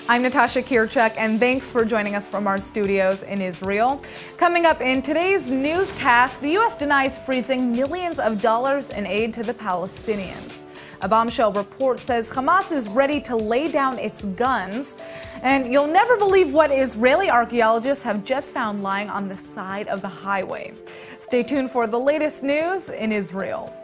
I'm Natasha Kirchuk, and thanks for joining us from our studios in Israel. Coming up in today's newscast, the U.S. denies freezing millions of dollars in aid to the Palestinians. A bombshell report says Hamas is ready to lay down its guns. And you'll never believe what Israeli archaeologists have just found lying on the side of the highway. Stay tuned for the latest news in Israel.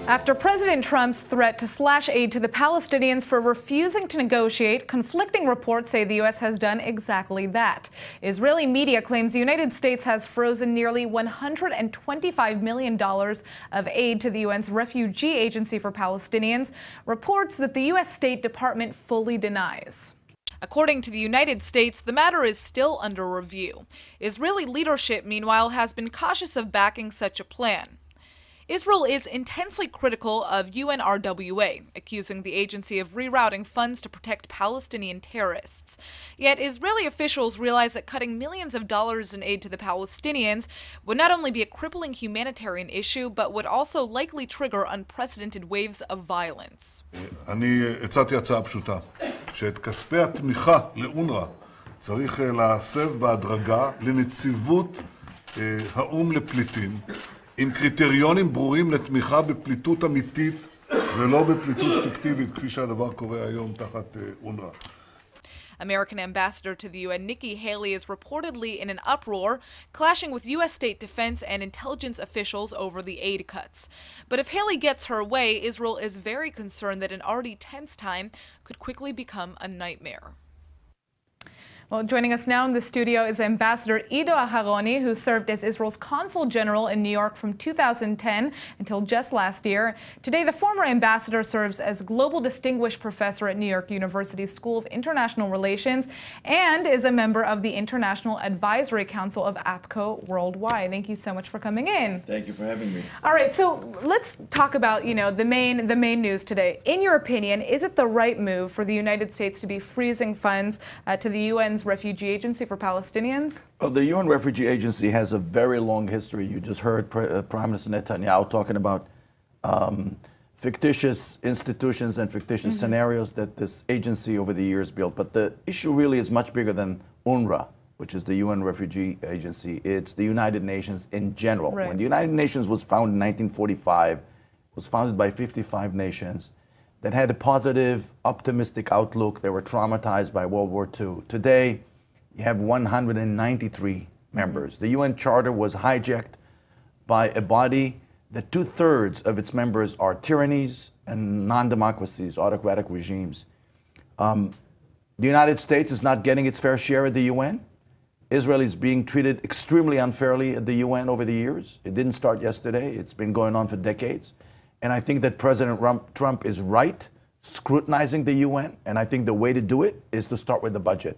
After President Trump's threat to slash aid to the Palestinians for refusing to negotiate, conflicting reports say the U.S. has done exactly that. Israeli media claims the United States has frozen nearly $125 million of aid to the UN's Refugee Agency for Palestinians, reports that the U.S. State Department fully denies. According to the United States, the matter is still under review. Israeli leadership, meanwhile, has been cautious of backing such a plan. Israel is intensely critical of UNRWA, accusing the agency of rerouting funds to protect Palestinian terrorists. Yet Israeli officials realize that cutting millions of dollars in aid to the Palestinians would not only be a crippling humanitarian issue, but would also likely trigger unprecedented waves of violence. אני הצעתי הצעה פשוטה, שאת כספי התמיכה לאונר"א צריך להסב בהדרגה לנציבות האו"ם לפליטים, עם קריטריונים ברורים לתמיכה בפליטות אמיתית ולא בפליטות פיקטיבית, כפי שהדבר קורה היום תחת אונר"א. American ambassador to the UN Nikki Haley is reportedly in an uproar, clashing with U.S. state defense and intelligence officials over the aid cuts. But if Haley gets her way, Israel is very concerned that an already tense time could quickly become a nightmare. Well, joining us now in the studio is Ambassador Ido Hani, who served as Israel's Consul General in New York from 2010 until just last year. Today, the former ambassador serves as Global Distinguished Professor at New York University's School of International Relations and is a member of the International Advisory Council of APCO Worldwide. Thank you so much for coming in. Thank you for having me. All right, so let's talk about, the main news today. In your opinion, is it the right move for the United States to be freezing funds to the UN's Refugee Agency for Palestinians? Well, the UN Refugee Agency has a very long history. You just heard Prime Minister Netanyahu talking about fictitious institutions and fictitious scenarios that this agency over the years built. But the issue really is much bigger than UNRWA, which is the UN Refugee Agency. It's the United Nations in general. Right. When the United Nations was founded in 1945, it was founded by 55 nations that had a positive, optimistic outlook. They were traumatized by World War II. Today, you have 193 members. The UN Charter was hijacked by a body that 2/3 of its members are tyrannies and non-democracies, autocratic regimes. The United States is not getting its fair share at the UN. Israel is being treated extremely unfairly at the UN over the years. It didn't start yesterday. It's been going on for decades. And I think that President Trump is right, scrutinizing the UN, and I think the way to do it is to start with the budget.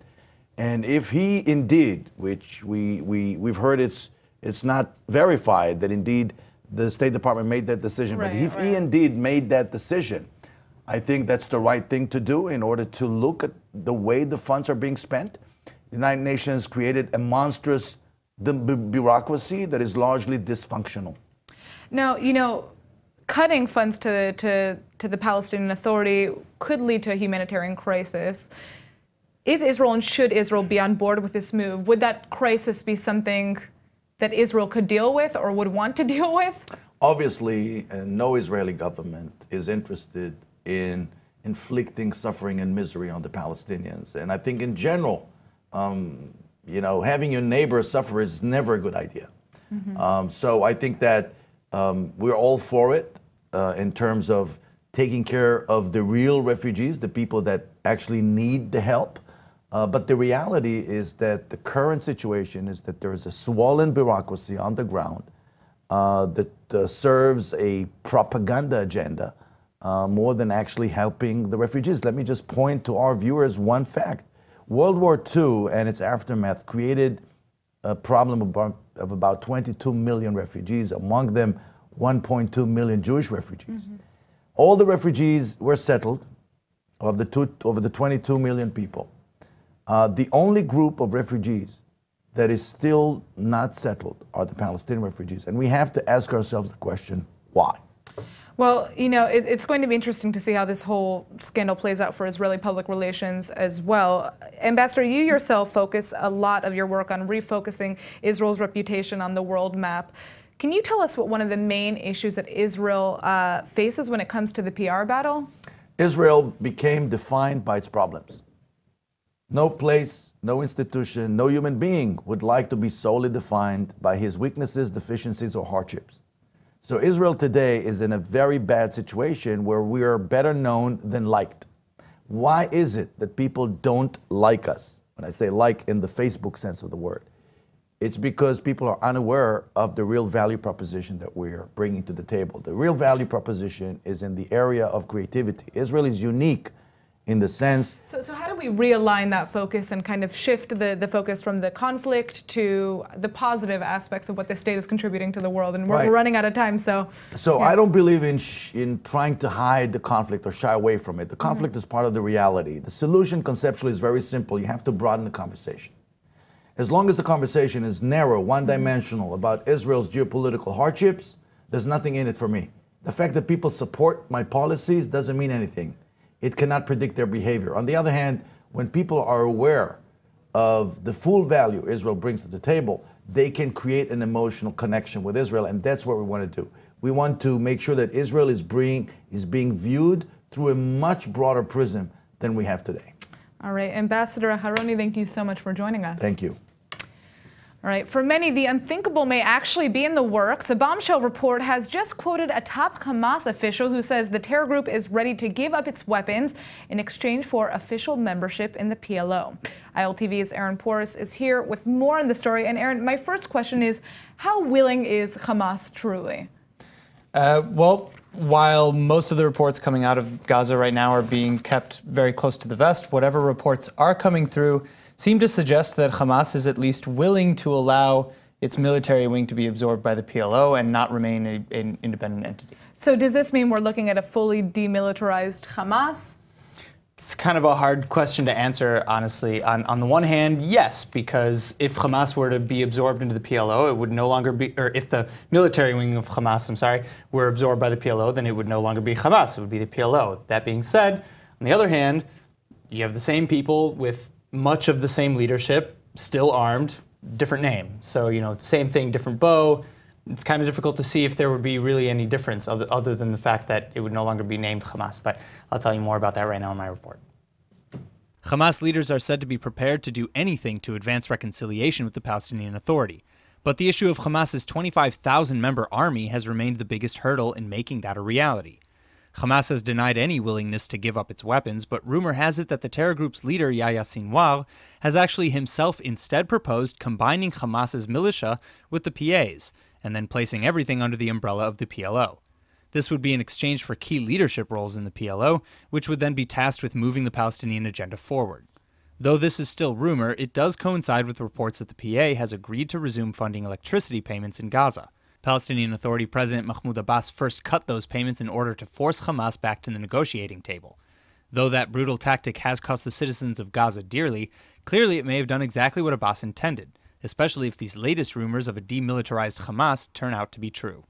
And if he indeed, which we've heard it's not verified that indeed the State Department made that decision, but if he indeed made that decision, I think that's the right thing to do in order to look at the way the funds are being spent. The United Nations created a monstrous bureaucracy that is largely dysfunctional. Now, cutting funds to the Palestinian Authority could lead to a humanitarian crisis. Is Israel and should Israel be on board with this move? Would that crisis be something that Israel could deal with or would want to deal with? Obviously, no Israeli government is interested in inflicting suffering and misery on the Palestinians. And I think in general, having your neighbor suffer is never a good idea. So I think that we're all for it in terms of taking care of the real refugees, the people that actually need the help. But the reality is that the current situation is that there is a swollen bureaucracy on the ground that serves a propaganda agenda more than actually helping the refugees. Let me just point to our viewers one fact. World War II and its aftermath created a problem of about 22 million refugees, among them 1.2 million Jewish refugees. All the refugees were settled of the 22 million people. The only group of refugees that is still not settled are the Palestinian refugees. And we have to ask ourselves the question, why? Well, you know, it's going to be interesting to see how this whole scandal plays out for Israeli public relations as well. Ambassador, you yourself focus a lot of your work on refocusing Israel's reputation on the world map. Can you tell us what one of the main issues that Israel faces when it comes to the PR battle? Israel became defined by its problems. No place, no institution, no human being would like to be solely defined by his weaknesses, deficiencies, or hardships. So Israel today is in a very bad situation where we are better known than liked. Why is it that people don't like us? When I say like in the Facebook sense of the word, it's because people are unaware of the real value proposition that we're bringing to the table. The real value proposition is in the area of creativity. Israel is unique in the sense... So how do we realign that focus and kind of shift the focus from the conflict to the positive aspects of what the state is contributing to the world? And we're running out of time, so... So yeah. I don't believe in trying to hide the conflict or shy away from it. The conflict is part of the reality. The solution conceptually is very simple. You have to broaden the conversation. As long as the conversation is narrow, one-dimensional about Israel's geopolitical hardships, there's nothing in it for me. The fact that people support my policies doesn't mean anything. It cannot predict their behavior. On the other hand, when people are aware of the full value Israel brings to the table, they can create an emotional connection with Israel, and that's what we want to do. We want to make sure that Israel is being viewed through a much broader prism than we have today. All right, Ambassador Aharoni, thank you so much for joining us. Thank you. All right, for many, the unthinkable may actually be in the works. A bombshell report has just quoted a top Hamas official who says the terror group is ready to give up its weapons in exchange for official membership in the PLO. ILTV's Aaron Porras is here with more on the story. And Aaron, my first question is, how willing is Hamas truly? Well, while most of the reports coming out of Gaza right now are being kept very close to the vest, whatever reports are coming through seem to suggest that Hamas is at least willing to allow its military wing to be absorbed by the PLO and not remain an independent entity. So does this mean we're looking at a fully demilitarized Hamas? It's kind of a hard question to answer, honestly. On the one hand, yes, because if Hamas were to be absorbed into the PLO, it would no longer be, or if the military wing of Hamas, were absorbed by the PLO, then it would no longer be Hamas, it would be the PLO. That being said, on the other hand, you have the same people with much of the same leadership, still armed, different name. So, you know, same thing, different bow. It's kind of difficult to see if there would be really any difference other than the fact that it would no longer be named Hamas. But I'll tell you more about that right now in my report. Hamas leaders are said to be prepared to do anything to advance reconciliation with the Palestinian Authority. But the issue of Hamas's 25,000-member army has remained the biggest hurdle in making that a reality. Hamas has denied any willingness to give up its weapons, but rumor has it that the terror group's leader, Yahya Sinwar, has actually himself instead proposed combining Hamas's militia with the PA's, and then placing everything under the umbrella of the PLO. This would be in exchange for key leadership roles in the PLO, which would then be tasked with moving the Palestinian agenda forward. Though this is still rumor, it does coincide with reports that the PA has agreed to resume funding electricity payments in Gaza. Palestinian Authority President Mahmoud Abbas first cut those payments in order to force Hamas back to the negotiating table. Though that brutal tactic has cost the citizens of Gaza dearly, clearly it may have done exactly what Abbas intended, especially if these latest rumors of a demilitarized Hamas turn out to be true.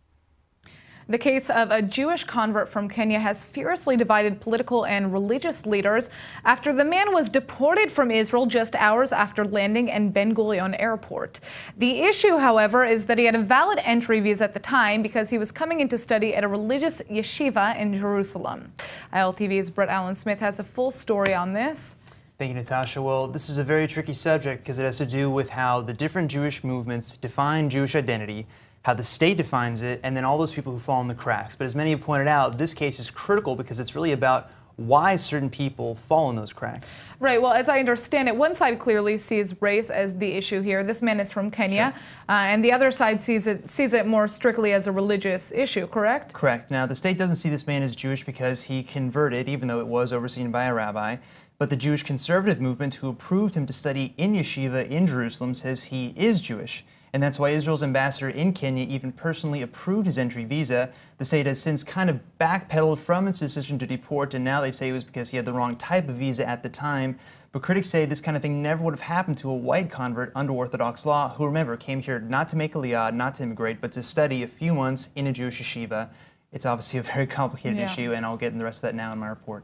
The case of a Jewish convert from Kenya has furiously divided political and religious leaders after the man was deported from Israel just hours after landing in Ben Gurion Airport. The issue, however, is that he had a valid entry visa at the time because he was coming in to study at a religious yeshiva in Jerusalem. ILTV's Brett Allen Smith has a full story on this. Thank you, Natasha. Well, this is a very tricky subject because it has to do with how the different Jewish movements define Jewish identity, how the state defines it, and then all those people who fall in the cracks. But as many have pointed out, this case is critical because it's really about why certain people fall in those cracks. Right. Well, as I understand it, one side clearly sees race as the issue here. This man is from Kenya, sure. And the other side sees it more strictly as a religious issue, correct? Correct. Now, the state doesn't see this man as Jewish because he converted, even though it was overseen by a rabbi. But the Jewish conservative movement who approved him to study in yeshiva in Jerusalem says he is Jewish. And that's why Israel's ambassador in Kenya even personally approved his entry visa. The state has since kind of backpedaled from its decision to deport, and now they say it was because he had the wrong type of visa at the time. But critics say this kind of thing never would have happened to a white convert under Orthodox law who, remember, came here not to make aliyah, not to immigrate, but to study a few months in a Jewish yeshiva. It's obviously a very complicated issue, and I'll get into the rest of that now in my report.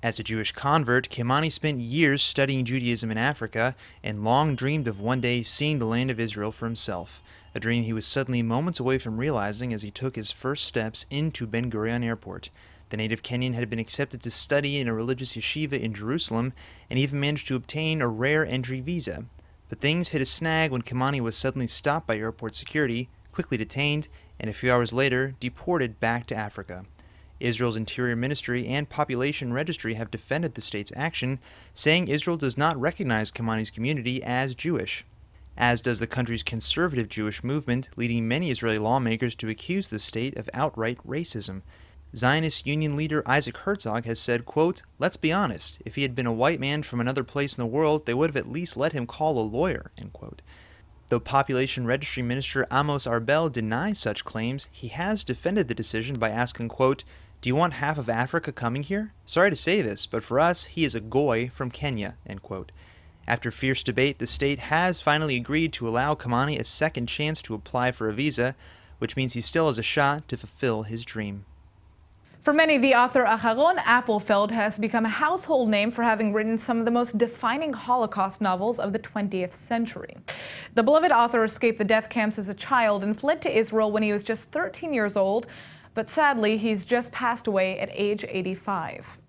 As a Jewish convert, Kimani spent years studying Judaism in Africa and long dreamed of one day seeing the land of Israel for himself, a dream he was suddenly moments away from realizing as he took his first steps into Ben Gurion Airport. The native Kenyan had been accepted to study in a religious yeshiva in Jerusalem and even managed to obtain a rare entry visa. But things hit a snag when Kimani was suddenly stopped by airport security, quickly detained, and a few hours later deported back to Africa. Israel's Interior Ministry and Population Registry have defended the state's action, saying Israel does not recognize Kimani's community as Jewish, as does the country's conservative Jewish movement, leading many Israeli lawmakers to accuse the state of outright racism. Zionist Union leader Isaac Herzog has said, quote, "Let's be honest, if he had been a white man from another place in the world, they would have at least let him call a lawyer," end quote. Though Population Registry Minister Amos Arbel denies such claims, he has defended the decision by asking, quote, "Do you want half of Africa coming here? Sorry to say this, but for us, he is a goy from Kenya," end quote. After fierce debate, the state has finally agreed to allow Kimani a second chance to apply for a visa, which means he still has a shot to fulfill his dream. For many, the author Aharon Appelfeld has become a household name for having written some of the most defining Holocaust novels of the 20th century. The beloved author escaped the death camps as a child and fled to Israel when he was just 13 years old, but sadly, he's just passed away at age 85.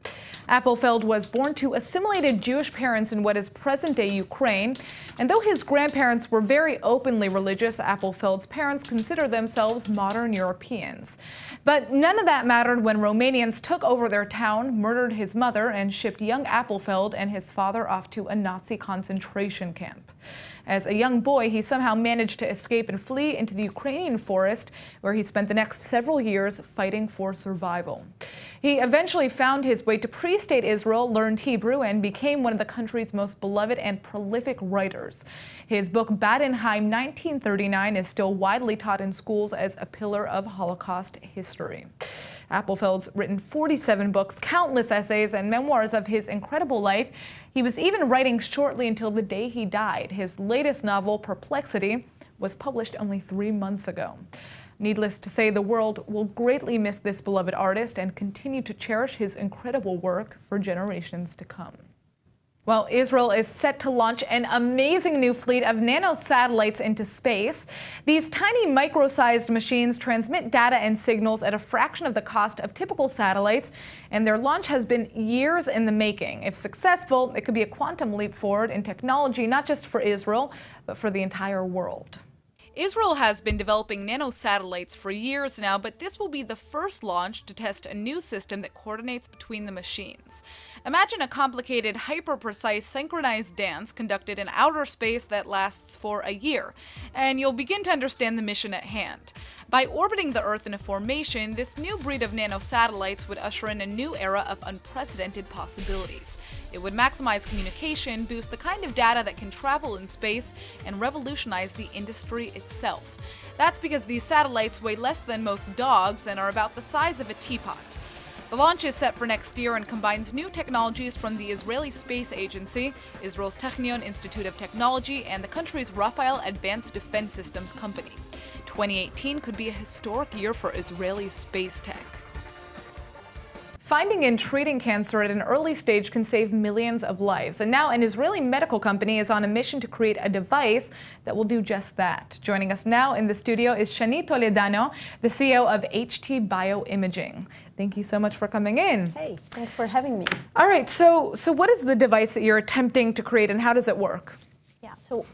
Appelfeld was born to assimilated Jewish parents in what is present-day Ukraine, and though his grandparents were very openly religious, Appelfeld's parents consider themselves modern Europeans. But none of that mattered when Romanians took over their town, murdered his mother, and shipped young Appelfeld and his father off to a Nazi concentration camp. As a young boy, he somehow managed to escape and flee into the Ukrainian forest, where he spent the next several years fighting for survival. He eventually found his way to pre-state Israel, learned Hebrew, and became one of the country's most beloved and prolific writers. His book, Badenheim 1939, is still widely taught in schools as a pillar of Holocaust history. Appelfeld's written 47 books, countless essays, and memoirs of his incredible life. He was even writing shortly until the day he died. His latest novel, Perplexity, was published only 3 months ago. Needless to say, the world will greatly miss this beloved artist and continue to cherish his incredible work for generations to come. Well, Israel is set to launch an amazing new fleet of nano satellites into space. These tiny micro-sized machines transmit data and signals at a fraction of the cost of typical satellites, and their launch has been years in the making. If successful, it could be a quantum leap forward in technology, not just for Israel, but for the entire world. Israel has been developing nano satellites for years now, but this will be the first launch to test a new system that coordinates between the machines. Imagine a complicated, hyper-precise, synchronized dance conducted in outer space that lasts for a year, and you'll begin to understand the mission at hand. By orbiting the Earth in a formation, this new breed of nano satellites would usher in a new era of unprecedented possibilities. It would maximize communication, boost the kind of data that can travel in space, and revolutionize the industry itself. That's because these satellites weigh less than most dogs and are about the size of a teapot. The launch is set for next year and combines new technologies from the Israeli Space Agency, Israel's Technion Institute of Technology, and the country's Rafael Advanced Defense Systems company. 2018 could be a historic year for Israeli space tech. Finding and treating cancer at an early stage can save millions of lives. And now an Israeli medical company is on a mission to create a device that will do just that. Joining us now in the studio is Shani Toledano, the CEO of HT Bioimaging. Thank you so much for coming in. Hey, thanks for having me. All right, so what is the device that you're attempting to create and how does it work? Yeah, so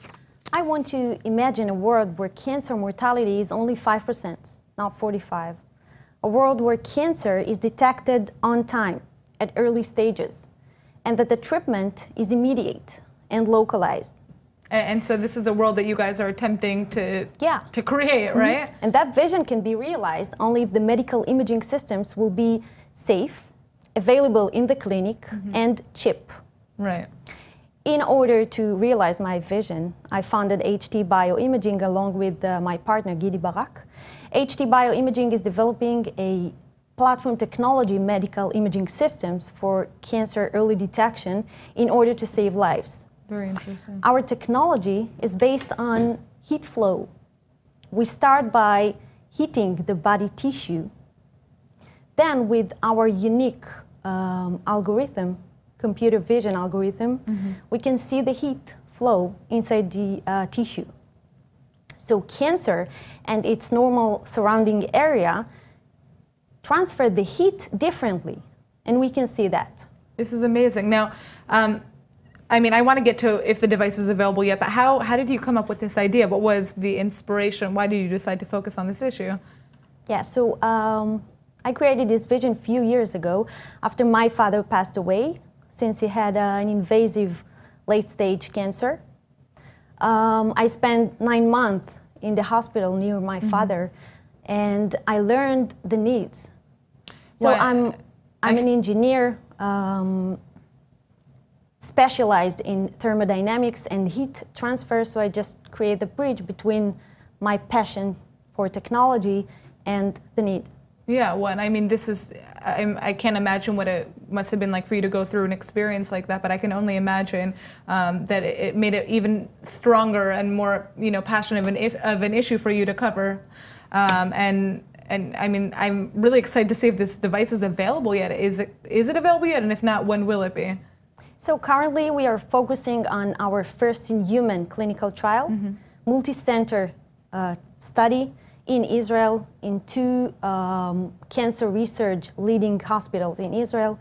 I want to imagine a world where cancer mortality is only 5%, not 45%. A world where cancer is detected on time, at early stages, and that the treatment is immediate and localized. And so this is a world that you guys are attempting to create, right? Mm-hmm. And that vision can be realized only if the medical imaging systems will be safe, available in the clinic, and cheap. Right. in order to realize my vision, I founded HT Bioimaging along with my partner, Gidi Barak. HT Bioimaging is developing a platform technology medical imaging systems for cancer early detection in order to save lives. Very interesting. Our technology is based on heat flow. We start by heating the body tissue. Then with our unique algorithm, computer vision algorithm, we can see the heat flow inside the tissue. So cancer and its normal surrounding area transfer the heat differently, and we can see that. This is amazing. Now, I mean, I want to get to if the device is available yet, but how did you come up with this idea? What was the inspiration? Why did you decide to focus on this issue? Yeah, so I created this vision a few years ago after my father passed away, since he had an invasive late-stage cancer. I spent 9 months in the hospital near my father, and I learned the needs. So I'm an engineer specialized in thermodynamics and heat transfer, so I just create the bridge between my passion for technology and the need. Yeah, well, and I mean, this is, I can't imagine what it must have been like for you to go through an experience like that, but I can only imagine that it made it even stronger and more, passionate of an issue for you to cover. And I mean, I'm really excited to see if this device is available yet. Is it available yet? And if not, when will it be? So currently we are focusing on our first in human clinical trial, multi-center study in Israel, in 2 cancer research leading hospitals in Israel.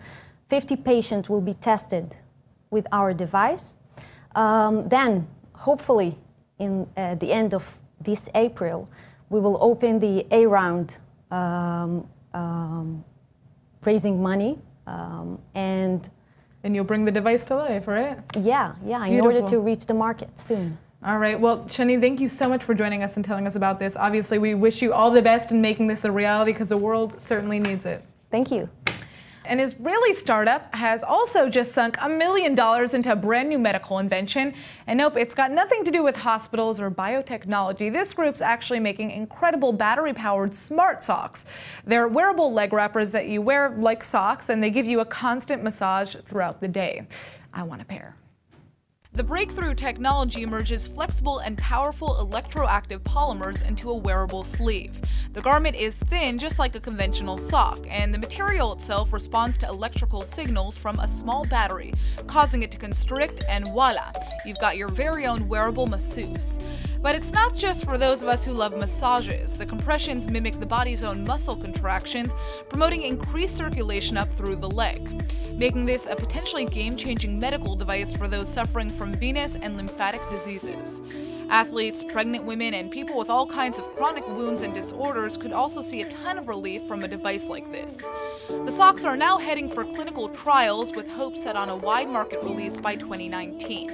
50 patients will be tested with our device. Then, hopefully, in the end of this April, we will open the A round, raising money, and you'll bring the device to life, right? Yeah, in Beautiful. order to reach the market soon. All right. Well, Shani, thank you so much for joining us and telling us about this. Obviously, we wish you all the best in making this a reality because the world certainly needs it. Thank you. An Israeli startup has also just sunk $1 million into a brand new medical invention. And nope, it's got nothing to do with hospitals or biotechnology. This group's actually making incredible battery-powered smart socks. They're wearable leg wrappers that you wear like socks, and they give you a constant massage throughout the day. I want a pair. The breakthrough technology merges flexible and powerful electroactive polymers into a wearable sleeve. The garment is thin, just like a conventional sock, and the material itself responds to electrical signals from a small battery, causing it to constrict, and voila, you've got your very own wearable masseuse. But it's not just for those of us who love massages. The compressions mimic the body's own muscle contractions, promoting increased circulation up through the leg, making this a potentially game-changing medical device for those suffering from venous and lymphatic diseases. Athletes, pregnant women, and people with all kinds of chronic wounds and disorders could also see a ton of relief from a device like this. The socks are now heading for clinical trials with hopes set on a wide market release by 2019.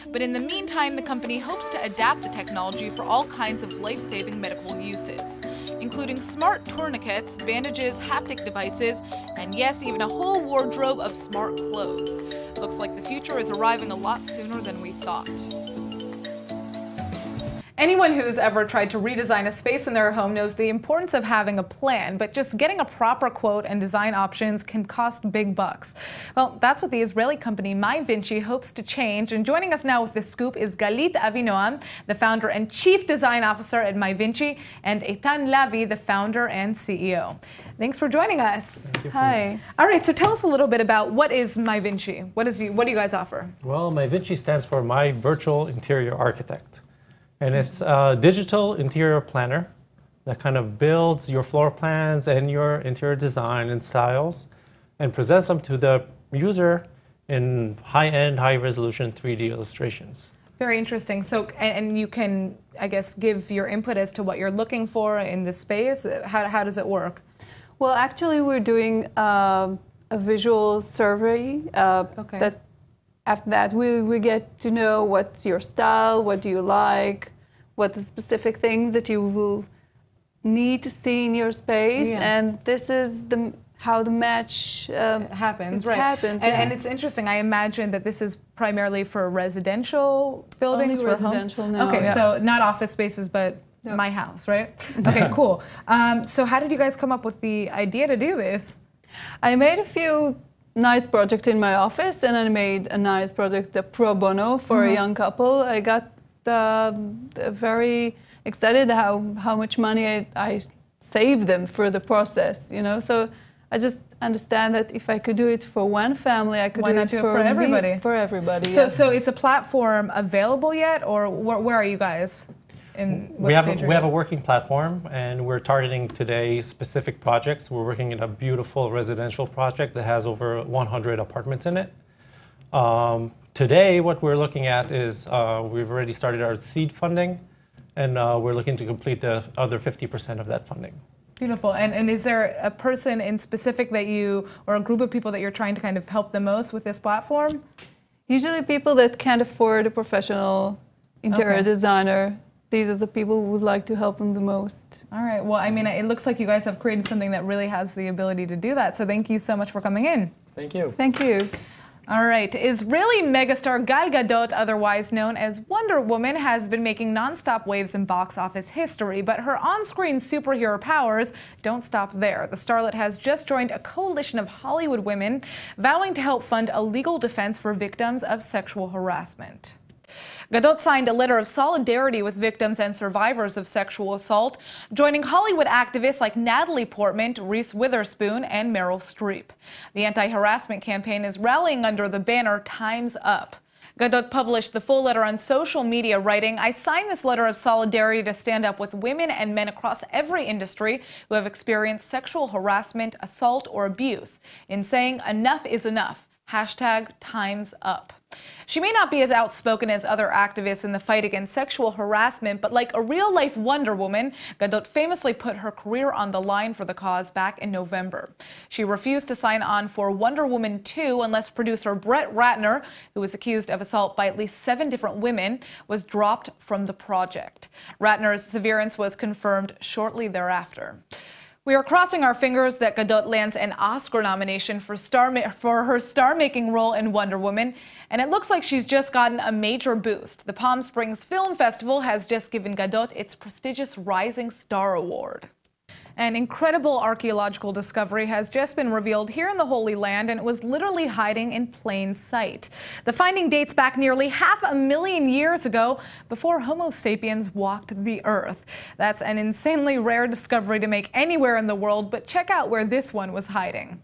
But in the meantime, the company hopes to adapt the technology for all kinds of life-saving medical uses, including smart tourniquets, bandages, haptic devices, and yes, even a whole wardrobe of smart clothes. Looks like the future is arriving a lot sooner than we thought. Anyone who's ever tried to redesign a space in their home knows the importance of having a plan, but just getting a proper quote and design options can cost big bucks. Well, that's what the Israeli company Vinci hopes to change, and joining us now with this scoop is Galit Avinoam, the founder and chief design officer at Vinci, and Eitan Lavi, the founder and CEO. Thanks for joining us. Hi. All right, so tell us a little bit about what is Vinci. What do you guys offer? Well, Vinci stands for My Virtual Interior Architect. And it's a digital interior planner that kind of builds your floor plans and your interior design and styles and presents them to the user in high-end, high-resolution 3D illustrations. Very interesting. So, and you can, I guess, give your input as to what you're looking for in the space. How does it work? Well, actually, we're doing a visual survey that after that, we get to know what's your style, what do you like, what the specific things that you will need to see in your space. Yeah. And this is how the match happens, it right? Happens, and it's interesting. I imagine that this is primarily for residential buildings, Only for residential homes. now, Okay, yeah. so not office spaces, but No. my house, right? Okay, cool. So how did you guys come up with the idea to do this? I made a few nice projects in my office, and I made a nice project, a pro bono, for a young couple. I got very excited how much money I saved them for the process, you know. So I just understand that if I could do it for one family, I could Why do not it do it for for everybody? For everybody. So, yeah. so it's a platform available yet, or where are you guys? In what We have stage are we you? have a working platform, and we're targeting today specific projects. We're working in a beautiful residential project that has over 100 apartments in it. Today, what we're looking at is we've already started our seed funding, and we're looking to complete the other 50% of that funding. Beautiful. And is there a person in specific that you, or a group of people that you're trying to kind of help the most with this platform? Usually people that can't afford a professional interior Okay. designer, these are the people who would like to help them the most. All right. Well, I mean, it looks like you guys have created something that really has the ability to do that. So thank you so much for coming in. Thank you. Thank you. All right. Israeli megastar Gal Gadot, otherwise known as Wonder Woman, has been making nonstop waves in box office history, but her on-screen superhero powers don't stop there. The starlet has just joined a coalition of Hollywood women vowing to help fund a legal defense for victims of sexual harassment. Gadot signed a letter of solidarity with victims and survivors of sexual assault, joining Hollywood activists like Natalie Portman, Reese Witherspoon, and Meryl Streep. The anti-harassment campaign is rallying under the banner Time's Up. Gadot published the full letter on social media, writing, "I sign this letter of solidarity to stand up with women and men across every industry who have experienced sexual harassment, assault, or abuse, in saying enough is enough. Hashtag Time's Up." She may not be as outspoken as other activists in the fight against sexual harassment, but like a real-life Wonder Woman, Gadot famously put her career on the line for the cause back in November. She refused to sign on for Wonder Woman 2 unless producer Brett Ratner, who was accused of assault by at least 7 different women, was dropped from the project. Ratner's severance was confirmed shortly thereafter. We are crossing our fingers that Gadot lands an Oscar nomination for her star-making role in Wonder Woman, and it looks like she's just gotten a major boost. The Palm Springs Film Festival has just given Gadot its prestigious Rising Star Award. An incredible archaeological discovery has just been revealed here in the Holy Land, and it was literally hiding in plain sight. The finding dates back nearly 500,000 years ago, before Homo sapiens walked the earth. That's an insanely rare discovery to make anywhere in the world, but check out where this one was hiding.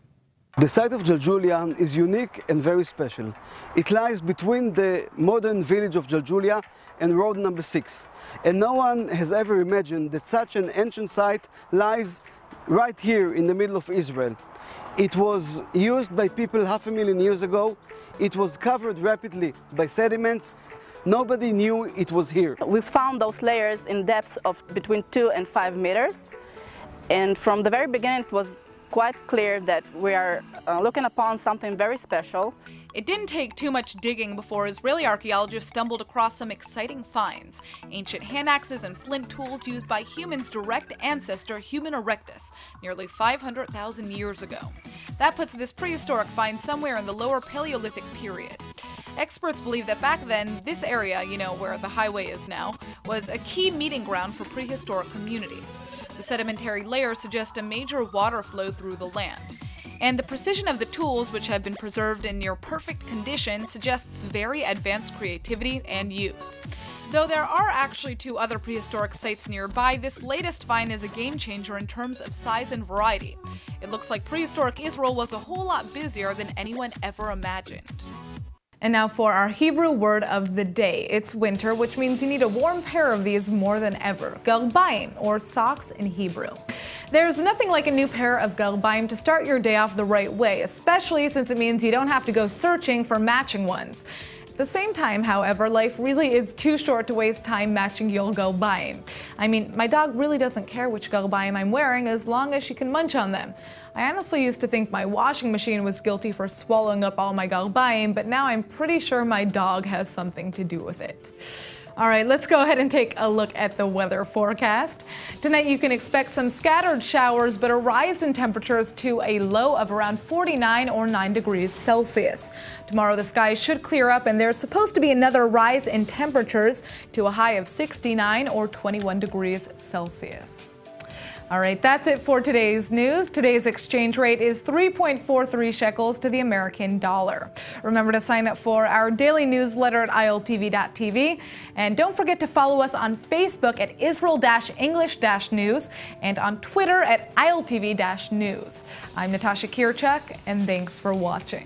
The site of Jaljulia is unique and very special. It lies between the modern village of Jaljulia and road number 6. And no one has ever imagined that such an ancient site lies right here in the middle of Israel. It was used by people 500,000 years ago. It was covered rapidly by sediments. Nobody knew it was here. We found those layers in depths of between 2 and 5 meters. And from the very beginning, it was quite clear that we are looking upon something very special. It didn't take too much digging before Israeli archaeologists stumbled across some exciting finds. Ancient hand axes and flint tools used by humans' direct ancestor, Homo erectus, nearly 500,000 years ago. That puts this prehistoric find somewhere in the lower Paleolithic period. Experts believe that back then, this area, where the highway is now, was a key meeting ground for prehistoric communities. The sedimentary layers suggest a major water flow through the land. And the precision of the tools, which have been preserved in near perfect condition, suggests very advanced creativity and use. Though there are actually 2 other prehistoric sites nearby, this latest find is a game changer in terms of size and variety. It looks like prehistoric Israel was a whole lot busier than anyone ever imagined. And now for our Hebrew word of the day. It's winter, which means you need a warm pair of these more than ever. Galbaim, or socks in Hebrew. There's nothing like a new pair of galbaim to start your day off the right way, especially since it means you don't have to go searching for matching ones. At the same time, however, life really is too short to waste time matching your galbaim. I mean, my dog really doesn't care which galbaim I'm wearing as long as she can munch on them. I honestly used to think my washing machine was guilty for swallowing up all my galbaim, but now I'm pretty sure my dog has something to do with it. All right, let's go ahead and take a look at the weather forecast. Tonight you can expect some scattered showers, but a rise in temperatures to a low of around 49 or 9 degrees Celsius. Tomorrow the skies should clear up and there's supposed to be another rise in temperatures to a high of 69 or 21 degrees Celsius. All right, that's it for today's news. Today's exchange rate is 3.43 shekels to the American dollar. Remember to sign up for our daily newsletter at iltv.tv. And don't forget to follow us on Facebook at Israel-English-News and on Twitter at ILTV-News. I'm Natasha Kirchuk, and thanks for watching.